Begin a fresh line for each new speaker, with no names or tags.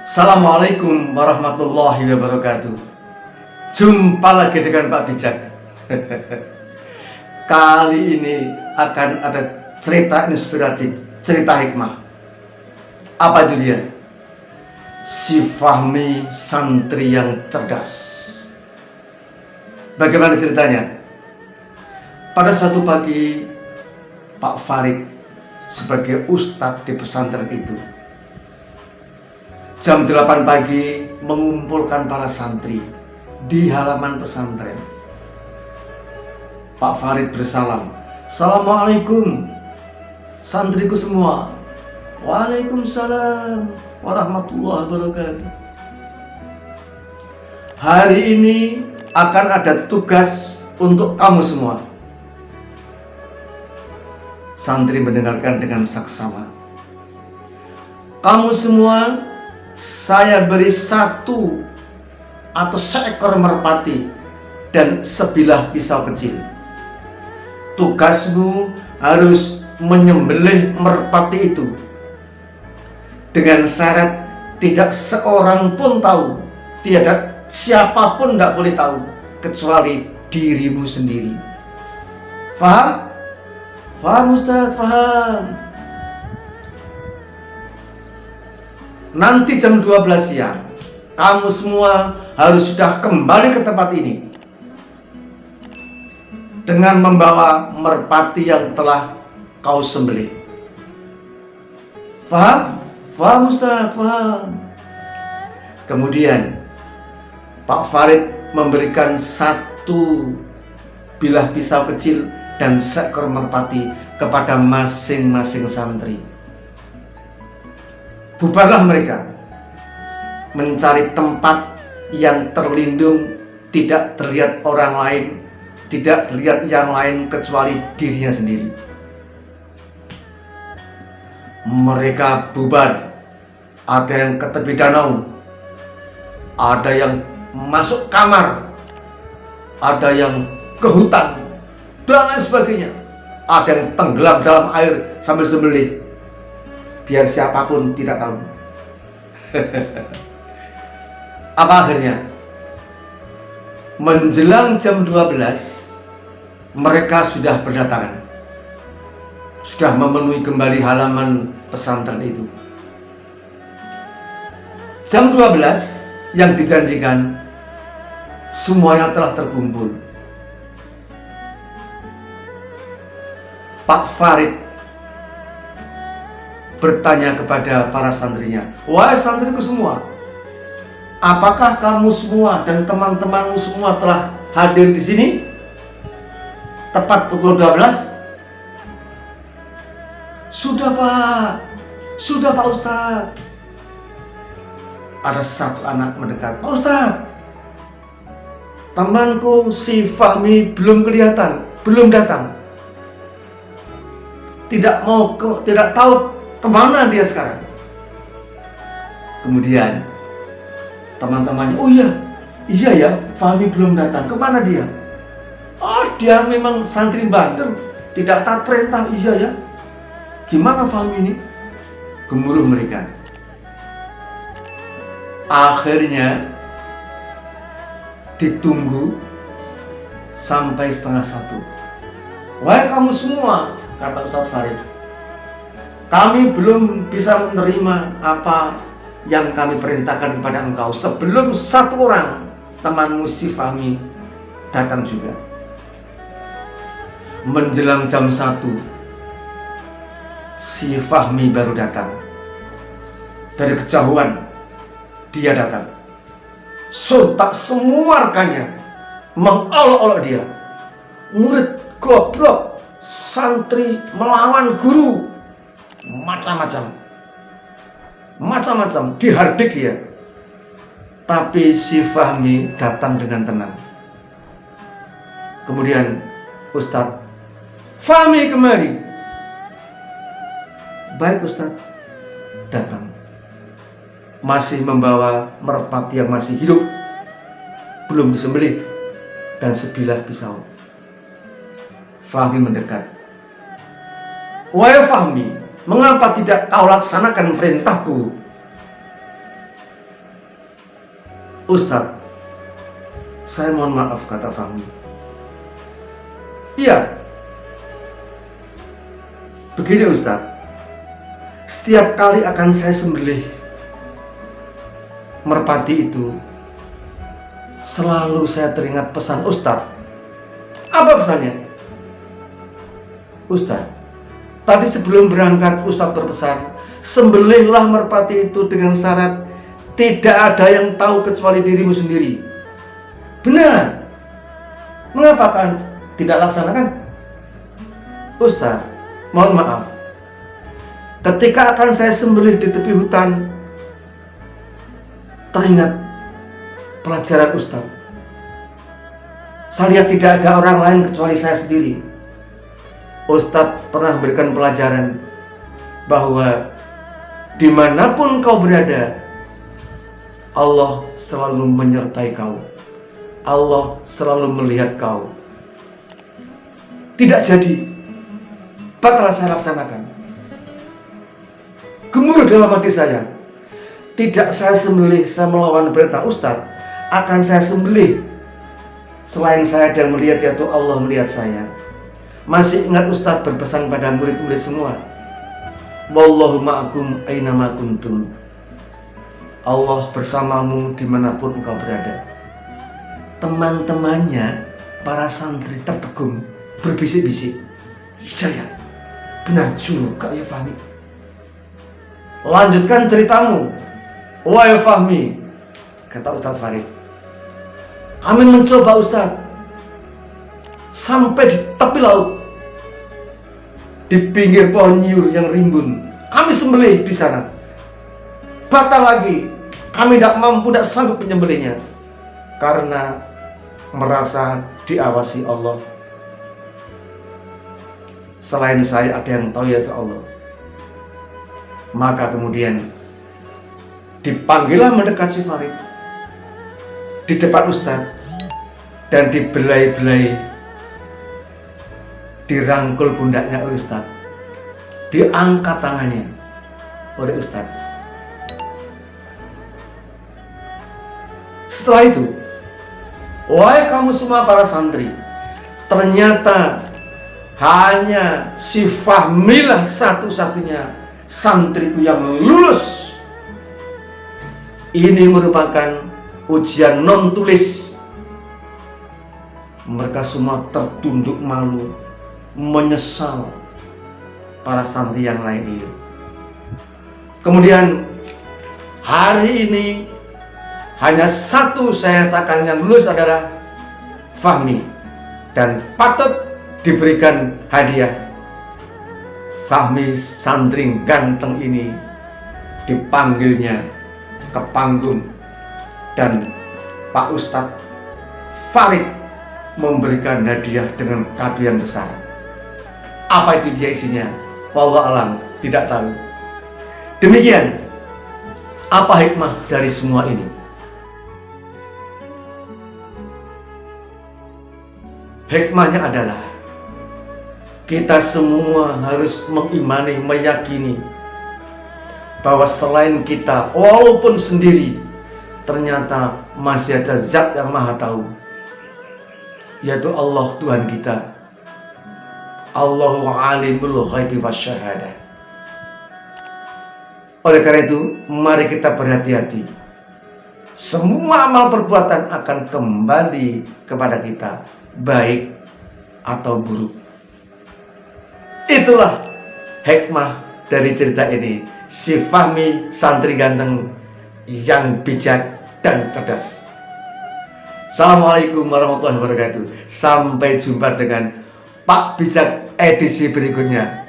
Assalamualaikum warahmatullahi wabarakatuh. Jumpa lagi dengan Pak Bijak. Kali ini akan ada cerita inspiratif, cerita hikmah. Apa itu dia? Si Fahmi, santri yang cerdas. Bagaimana ceritanya? Pada suatu pagi, Pak Farid sebagai ustadz di pesantren itu, jam 8 pagi mengumpulkan para santri di halaman pesantren. Pak Farid bersalam, "Assalamualaikum santriku semua." "Waalaikumsalam warahmatullahi wabarakatuh. Hari ini akan ada tugas untuk kamu semua." Santri mendengarkan dengan saksama. "Kamu semua, saya beri satu atau seekor merpati dan sebilah pisau kecil. Tugasmu harus menyembelih merpati itu dengan syarat tidak seorang pun tahu, tiada siapapun tidak boleh tahu kecuali dirimu sendiri. Faham? Faham Ustaz, faham. Nanti jam 12 siang kamu semua harus sudah kembali ke tempat ini dengan membawa merpati yang telah kau sembelih. Faham? Faham Ustaz, faham." Kemudian Pak Farid memberikan satu bilah pisau kecil dan seekor merpati kepada masing-masing santri. Bubarlah mereka mencari tempat yang terlindung, tidak terlihat orang lain, tidak terlihat yang lain kecuali dirinya sendiri. Mereka bubar, ada yang ke tepi danau, ada yang masuk kamar, ada yang ke hutan, dan lain sebagainya. Ada yang tenggelam dalam air sambil sembelih, biar siapapun tidak tahu. Apa akhirnya? Menjelang jam 12, mereka sudah berdatangan, sudah memenuhi kembali halaman pesantren itu. Jam 12 yang dijanjikan, semuanya telah terkumpul. Pak Farid bertanya kepada para santrinya, "Wahai santriku semua, apakah kamu semua dan teman-temanmu semua telah hadir di sini tepat pukul 12? "Sudah Pak, sudah Pak Ustadz." Ada satu anak mendekat, "Pak Ustadz, temanku si Fahmi belum kelihatan, belum datang. Tidak tahu kemana dia sekarang." Kemudian teman-temannya, "Oh iya ya, Fahmi belum datang. Kemana dia?" "Oh, dia memang santri bandel, tidak taat perintah." "Iya ya, gimana Fahmi ini?" Gemuruh mereka. Akhirnya ditunggu sampai setengah 1. "Wahai kamu semua," kata Ustadz Farid, "kami belum bisa menerima apa yang kami perintahkan kepada engkau sebelum satu orang temanmu si Fahmi datang juga." Menjelang jam 1, si Fahmi baru datang. Dari kejauhan dia datang. Sontak semua rekannya mengolok-olok dia. "Murid goblok, santri melawan guru." Macam-macam dihardik dia. Tapi si Fahmi datang dengan tenang. Kemudian, "Ustadz, Fahmi kemari." "Baik Ustadz." Datang, masih membawa merpati yang masih hidup, belum disembelih, dan sebilah pisau. Fahmi mendekat. "Wahai Fahmi, mengapa tidak kau laksanakan perintahku?" Ustadz, saya mohon maaf, kata Fahmi. Iya, begini Ustadz, setiap kali akan saya sembelih merpati itu, selalu saya teringat pesan Ustadz. Apa pesannya? Ustadz, tadi sebelum berangkat Ustadz berpesan, sembelihlah merpati itu dengan syarat tidak ada yang tahu kecuali dirimu sendiri. Benar. Mengapa kan tidak laksanakan? Ustadz, mohon maaf, ketika akan saya sembelih di tepi hutan, teringat pelajaran Ustadz. Saya lihat tidak ada orang lain kecuali saya sendiri. Ustadz pernah memberikan pelajaran bahwa dimanapun kau berada, Allah selalu menyertai kau. Allah selalu melihat kau. Tidak jadi, batal saya laksanakan. Gemuruh dalam hati saya. Tidak saya sembelih, saya melawan perintah Ustadz. Akan saya sembelih selain saya dan melihat, yaitu Allah melihat saya. Masih ingat Ustadz berpesan pada murid-murid semua, wallahu ma'akum ainama kuntum. Allah bersamamu dimanapun engkau berada. Teman-temannya, para santri tertegun, berbisik-bisik, iya, benar juga ya Fahmi. Lanjutkan ceritamu, wahai Fahmi, kata Ustadz Farid. Kami mencoba Ustadz, sampai di tepi laut, di pinggir pohon nyiur yang rimbun, kami sembelih di sana. Batal lagi, kami tidak mampu, tidak sanggup menyembelihnya karena merasa diawasi Allah. Selain saya ada yang tahu, yaitu Allah. Maka kemudian dipanggillah mendekat si Farid di depan Ustadz dan dibelai-belai, dirangkul pundaknya oleh Ustadz, diangkat tangannya oleh Ustadz. Setelah itu, wahai kamu semua para santri, ternyata hanya si Fahmilah satu-satunya santriku yang lulus. Ini merupakan ujian non tulis. Mereka semua tertunduk malu, menyesal para santri yang lain itu. Kemudian hari ini hanya satu saya nyatakan yang lulus adalah Fahmi, dan patut diberikan hadiah. Fahmi santri ganteng ini dipanggilnya ke panggung dan Pak Ustadz Farid memberikan hadiah dengan kado yang besar. Apa itu dia isinya? Wallahu alam, tidak tahu. Demikian, apa hikmah dari semua ini? Hikmahnya adalah kita semua harus mengimani, meyakini bahwa selain kita, walaupun sendiri, ternyata masih ada zat yang maha tahu, yaitu Allah Tuhan kita. Allahu alimul ghaibi wasyahadah. Oleh karena itu, mari kita berhati-hati. Semua amal perbuatan akan kembali kepada kita, baik atau buruk. Itulah hikmah dari cerita ini. Si Fahmi santri ganteng yang bijak dan cerdas. Assalamualaikum warahmatullahi wabarakatuh. Sampai jumpa dengan Pak Bijak edisi berikutnya.